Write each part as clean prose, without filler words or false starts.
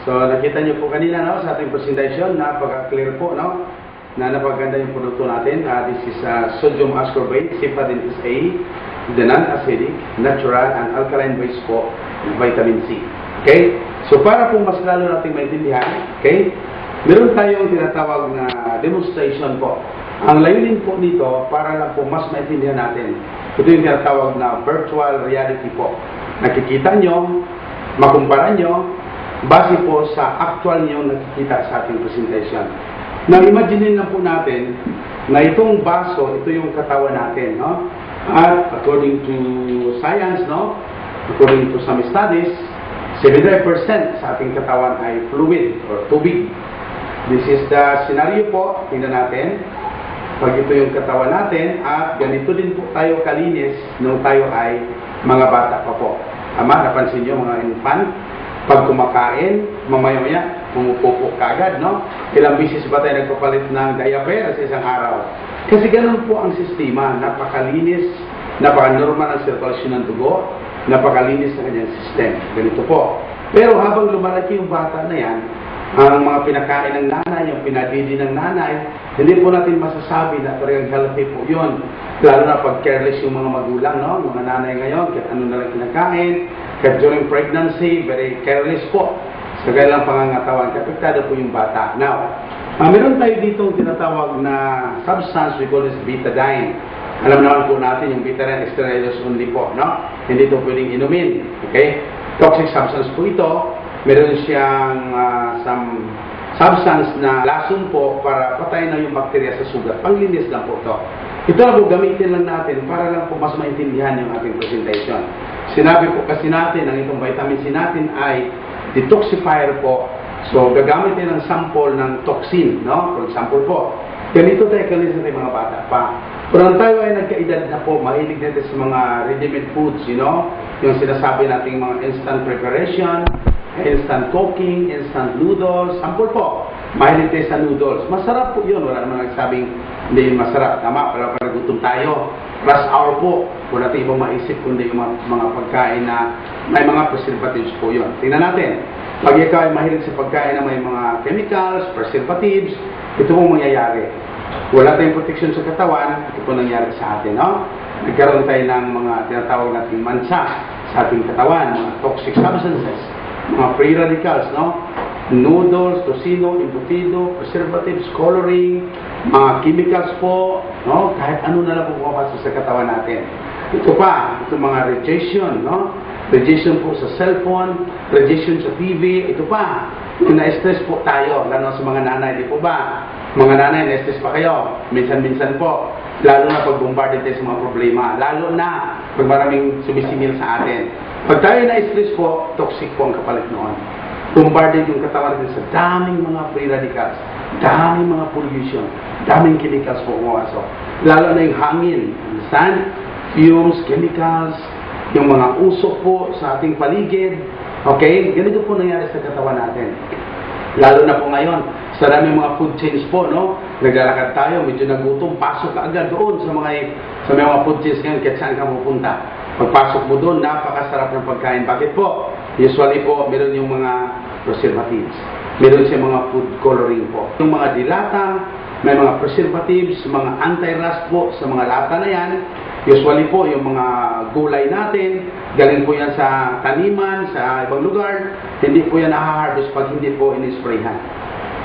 So nakita niyo po kanina, no, sa ating presentation, napaka-clear po, no, na napaganda yung produkto natin. This is sodium ascorbate, Cefadin SA, the non-acidic, natural, and alkaline base po, vitamin C. Okay? So para po mas lalo nating maintindihan, okay, meron tayong tinatawag na demonstration po. Ang layunin po nito, para lang po mas maintindihan natin, ito yung tinatawag na virtual reality po. Nakikita nyo, makumpara nyo, base po sa actual nyo nakikita sa ating presentation. Now, imagine lang po natin na itong baso, ito yung katawan natin, no? At according to science, no? According to some studies, 75% sa ating katawan ay fluid or tubig. This is the scenario po. Tingnan natin. Pag ito yung katawan natin, at ganito din po tayo kalinis nung tayo ay mga bata pa po. Tama, napansin nyo mga infant? Pag kumakain, mamaya-maya, pumupupo kagad, no? Ilang bisis ba tayo nagpapalit ng diaper sa isang araw? Kasi ganun po ang sistema. Napakalinis, napaka-normal ang sirkulasyon ng dugo, napakalinis ang kanyang system. Ganito po. Pero habang lumalaki yung bata na yan, ang mga pinakain ng nanay, yung pinadidi ng nanay, hindi po natin masasabi na talagang healthy po yun. Lalo na pag careless yung mga magulang, no? Mga nanay ngayon, kahit ano na lang kinakain, kahit during pregnancy, very careless po. Sa kailang pangangatawan, kapektado po yung bata. Now, meron tayo dito tinatawag na substance, we call this betadine. Alam naman po natin yung betadine extraneous only po, no? Hindi ito pwedeng inumin. Okay? Toxic substance po ito. Meron siyang some substance na lason po para patayin na yung bakterya sa sugat. Panglinis lang po ito. Ito na po gamitin lang natin para lang po mas maintindihan yung ating presentation. Sinabi po kasi natin, ang itong vitamin C natin ay detoxifier po. So, gagamitin ng sample ng toxin, no? For example po, ganito tayo kalis natin mga bata pa. Kung tayo ay nagkaedad na po, mahilig natin sa mga ready-made foods, you know? Yung sinasabi nating mga instant preparation, instant cooking, instant noodles, sample po. Mahilig tayo sa noodles. Masarap po yun. Wala naman nagsabing hindi yun masarap. Tama, pero pag gutom tayo, rush hour po. Wala natin ibang maisip kundi yung mga pagkain na may mga preservatives po yun. Tingnan natin. Pag ikaw ay mahilig sa pagkain na may mga chemicals, preservatives, ito pong mangyayari. Wala tayong protection sa katawan, ito po nangyari sa atin, no? Nagkaroon tayo ng mga tinatawag nating mansa sa ating katawan, mga toxic substances, mga free radicals, no? Noodles, tocino, embutido, preservatives, coloring, mga chemicals po, no? Kahit ano na lang po pumapasok sa katawan natin. Ito pa, ito mga radiation, no? Radiation po sa cellphone, radiation sa TV, ito pa. Kung na-stress po tayo, lalo sa mga nanay, di po ba? Mga nanay, na-stress pa kayo. Minsan-minsan po. Lalo na pag bombarded tayo sa mga problema. Lalo na pag maraming sumisingil sa atin. Pag tayo na-stress po, toxic po ang kapalit noon. Bombarded yung katawan natin sa daming mga free radicals, daming mga pollution, daming chemicals po umasok. Lalo na yung hangin, understand? Fumes, chemicals, yung mga usok po sa ating paligid. Okay? Ganito po nangyari sa katawan natin. Lalo na po ngayon, sa daming mga food chains po, no? Naglalakad tayo, medyo nagutom, pasok ka agad doon sa mga food chains ngayon, kahit saan ka pupunta. Pagpasok mo doon, napakasarap ng pagkain. Bakit po? Usually po, meron yung mga preservatives. Meron siya mga food coloring po. Yung mga dilata, may mga preservatives, mga anti-rust po sa mga lata na yan. Usually po, yung mga gulay natin, galing po yan sa taniman, sa ibang lugar. Hindi po yan nahaharvest pag hindi po in-sprayhan.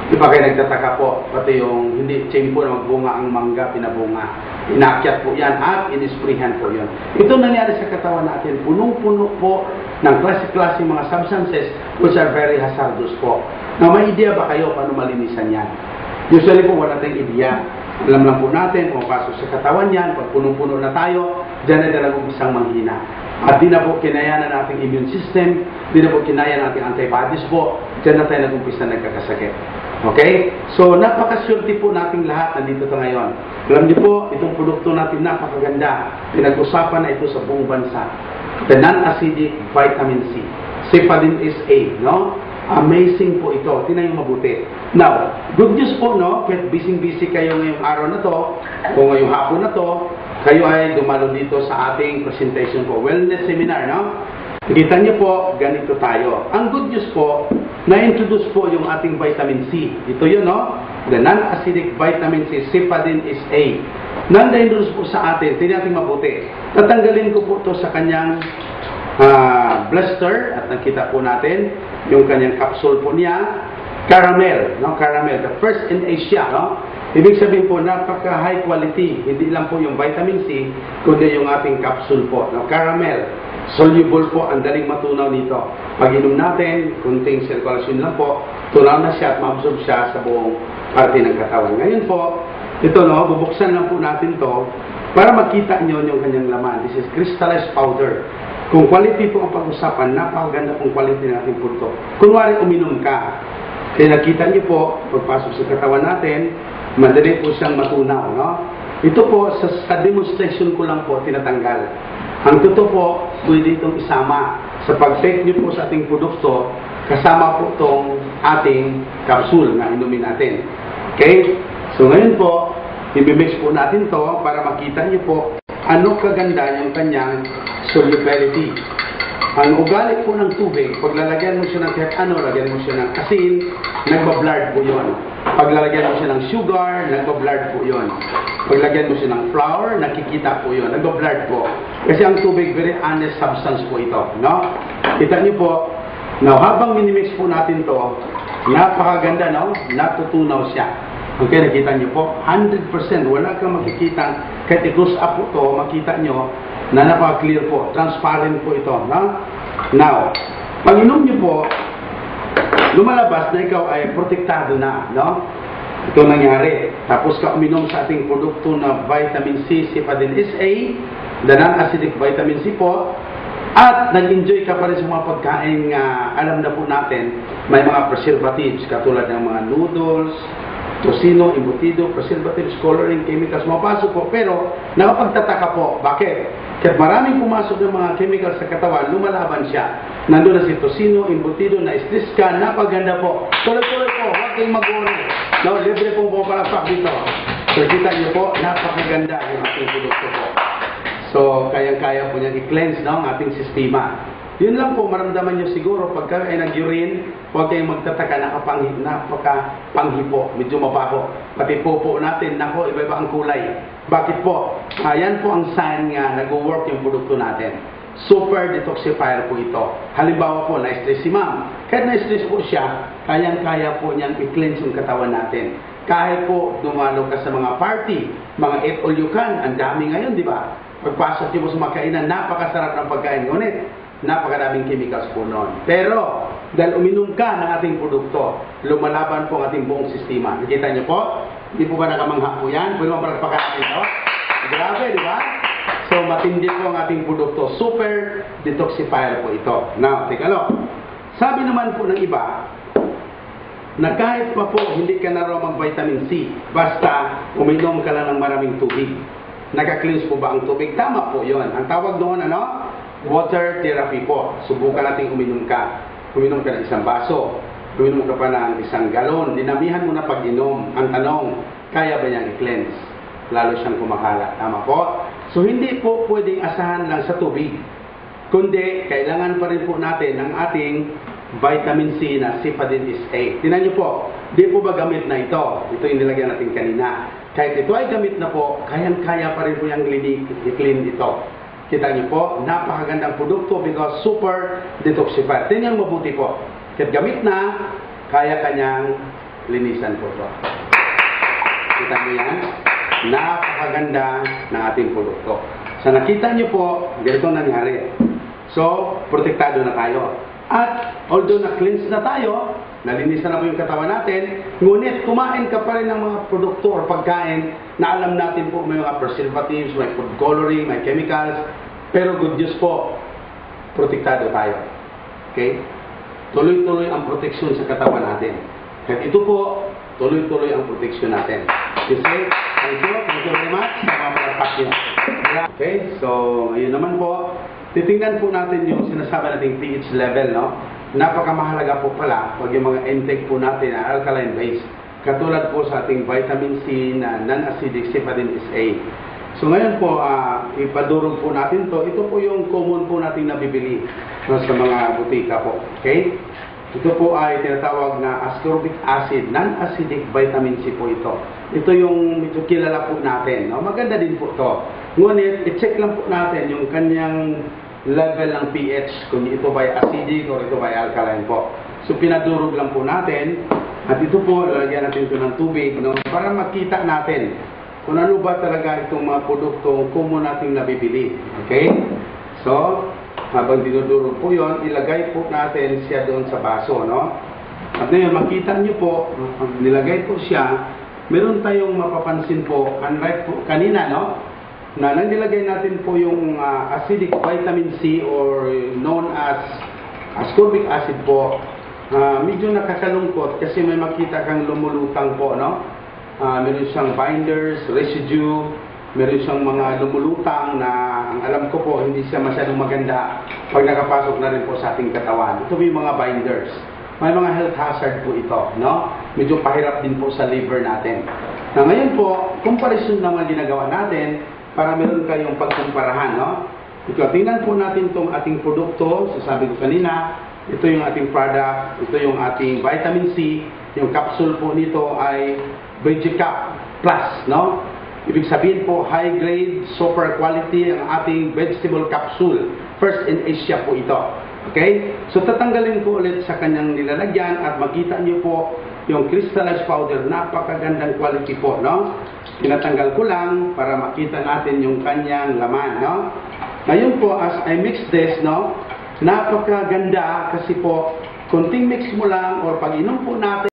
Di ba kayo nagtataka po, pati yung hindi tiyempo na magbunga ang mangga, pinabunga. Inakyat po yan at in-sprayhan po yun. Ito nangyari sa katawan natin, punong-puno po ng klase-klase mga substances which are very hazardous po. Na may idea ba kayo paano malinisan yan? Usually po wala tayong idea. Alam lang po natin, pumapasok sa katawan yan, pag punong-puno na tayo, dyan na talagang isang manghina. At di na po kinaya na nating immune system, di na po kinaya nating antibodies po, dyan na tayo nag-umpisa nagkakasakit. Okay? So, napakaswerte po nating lahat nandito ito ngayon. Alam niyo po, itong produkto natin napakaganda. Pinag-usapan na ito sa buong bansa. The non-acidic vitamin C. Cefadin SA, no? Amazing po ito. Tingnan yung mabuti. Now, good news po, no? Kahit busy-busy kayo ngayong araw na to, o ngayong hapon na to, kayo ay dumalo dito sa ating presentation po. Wellness seminar, no? Kita niyo po, ganito tayo. Ang good news po, na-introduce po yung ating vitamin C. Ito yun, no? The non-acidic vitamin C, Cifadin is A. Na-introduce po sa atin, tingnan natin mabuti. Tatanggalin ko po ito sa kanyang blister at nakita po natin yung kanyang capsule po niya. Caramel, no? Caramel, the first in Asia, no? Ibig sabihin po, napaka high quality. Hindi lang po yung vitamin C, kundi yung ating capsule po, no? Caramel. Soluble po, ang daling matunaw nito. Pag inom natin, kunting circulation lang po, tunaw na siya at ma-absorb siya sa buong parte ng katawan. Ngayon po, ito, no, bubuksan lang po natin to para makita nyo yung kanyang laman. This is crystallized powder. Kung quality po ang pag-usapan, napakaganda pong quality ng ating produkto. Kunwari, uminom ka. Kaya nakita nyo po, pagpasok sa katawan natin, madali po siyang matunaw, no? Ito po, sa demonstration ko lang po, tinatanggal. Ang totoo po, pwede itong isama. Sa pag-take nyo po sa ating produkto, kasama po itong ating capsule na inumin natin. Okay? So ngayon po, i-mix po natin to para makita nyo po ano kaganda yung kanyang solubility. Ang ugali po ng tubig, pag lalagyan mo siya ng kahit ano, lagyan mo siya ng asin, nagbablard po yun. Pag lalagyan mo siya ng sugar, nagbablard po yun. Pag lagyan mo siya ng flour, nakikita po yun. Nagbablard po. Kasi ang tubig, very honest substance po ito. No? Kita niyo po, now, habang minimix po natin to, napakaganda, no? Natutunaw siya. Okay, nakita niyo po, 100%, wala kang makikita, kahit i-close up po to, makita niyo, na napaka-clear po, transparent po ito, no? Now, pag inom niyo po, lumalabas na ikaw ay protektado na, no? Ito nangyari. Tapos ka uminom sa ating produkto na vitamin C, Cifadin is A, the non-acidic vitamin C po, at nag-enjoy ka pa rin sa mga pagkain alam na po natin, may mga preservatives, katulad ng mga noodles, tosino, embutido, preservatives, coloring, chemicals, mapasok po. Pero, nakapagtataka po. Bakit? Kahit maraming pumasok ng mga chemicals sa katawan, lumalaban siya. Nandun na si tosino, embutido, na-stress ka, napaganda po. Tuloy-tuloy po, huwag kayong mag-worry. No, libre pong pumapalakpak dito. So, kita niyo po, napakaganda yung ating produkto po. So, kayang-kaya po niyang i-cleanse, no, ang ating sistema. Yun lang po, maramdaman nyo siguro, pagka ay nag-urine, huwag kayong magtataka, napaka-panghi po, medyo mabaho. Pati po natin, nako, iba-iba ang kulay. Bakit po? Yan po ang sign nga, nag-work yung produkto natin. Super detoxifier po ito. Halimbawa po, na-stress si ma'am. Kahit na-stress po siya, kayang-kaya po niyang i-cleanse yung katawan natin. Kahit po, dumalo ka sa mga party, mga eat all you can, ang dami ngayon, di ba? Pagpasok niyo po sa mga kainan, napakasarap ng pagkain. Ngunit, napakaraming chemicals po noon. Pero, dahil uminom ka ng ating produkto, lumalaban po ang ating buong sistema. Nakita niyo po? Hindi po ba nakamangha po yan? Pwede mo palagpakan natin ito? Grabe, di ba? So, matindi po ang ating produkto. Super detoxifier po ito. Now, take a look. Sabi naman po ng iba, na kahit pa po hindi ka na raw mag-vitamin C, basta uminom ka lang ng maraming tubig. Naka-cleanse po ba ang tubig? Tama po yon. Ang tawag doon, ano? Water therapy po. Subukan natin uminom ka. Uminom ka ng isang baso. Uminom ka pa ng isang galon. Dinamihan mo na pag-inom. Ang tanong, kaya ba niyang i-cleanse? Lalo siyang kumakalat. Tama po? So, hindi po pwedeng asahan lang sa tubig. Kundi, kailangan pa rin po natin ang ating vitamin C na Cifadin is A. Tingnan niyo po, di po ba gamit na ito? Ito yung nilagyan natin kanina. Kahit ito ay gamit na po, kayang-kaya pa rin po yung i-clean ito. Kita niyo po, napakagandang produkto because super detoxifier. Tingnan mabuti po. Kahit gamit na, kaya kanyang linisan po ito. Kita niyo yan? Napakaganda ng ating produkto. So nakita niyo po, ganito nangyari. So, protektado na tayo. At although na-cleanse na tayo, nalinisan na po yung katawan natin, ngunit kumain ka pa rin ng mga produkto or pagkain na alam natin po may mga preservatives, may food coloring, may chemicals, pero good news po, protektado tayo. Okay? Tuloy-tuloy ang proteksyon sa katawan natin. Kahit ito po, tuloy-tuloy ang proteksyon natin. You say, thank you very much, sa mga malapak nyo. Okay, so, ngayon naman po, titingnan po natin yung sinasabi nating pH level, no? Napakamahalaga po pala pag yung mga intake po natin na alkaline base. Katulad po sa ating vitamin C na non-acidic Cifadin is A. So ngayon po, ipadurog po natin to. Ito po yung common po nating nabibili, no, sa mga butika po. Okay? Ito po ay tinatawag na ascorbic acid, non-acidic vitamin C po ito. Ito yung medyo kilala po natin. No? Maganda din po ito. Ngunit, i-check lang po natin yung kanyang level ng pH, kung ito ba ay acidic o ito ba ay alkaline po. So, pinadurog lang po natin. At ito po, lalagyan natin ito ng tubig, no? Para makita natin kung ano ba talaga itong mga produktong common nating nabibili. Okay? So, habang dinudurog po yon, ilagay po natin siya doon sa baso, no? At ngayon, makita nyo po, pag nilagay po siya, meron tayong mapapansin po, unlike po kanina, no? Na nang nilagay natin po yung acidic vitamin C or known as ascorbic acid po, medyo nakakalungkot kasi may makita kang lumulutang po, no? Meron siyang binders, residue, meron siyang mga lumulutang na ang alam ko po hindi siya masyadong maganda pag nakapasok na rin po sa ating katawan. Ito yung mga binders. May mga health hazard po ito, no? Medyo pahirap din po sa liver natin. Na ngayon po, comparison na mga ginagawa natin para meron kayong pagkumparahan, no? Ito, tingnan po natin itong ating produkto. Sasabi ko kanina, ito yung ating product, ito yung ating vitamin C. Yung capsule po nito ay Vegicap Plus, no? Ibig sabihin po, high grade, super quality ang ating vegetable capsule. First in Asia po ito. Okay? So, tatanggalin ko ulit sa kanyang nilalagyan at makita niyo po yung crystallized powder. Napakagandang quality po, no? Tinatanggal ko lang para makita natin yung kanyang laman, no? Ngayon po, as I mix this, no? Napakaganda kasi po, konting mix mo lang or pag inom po natin,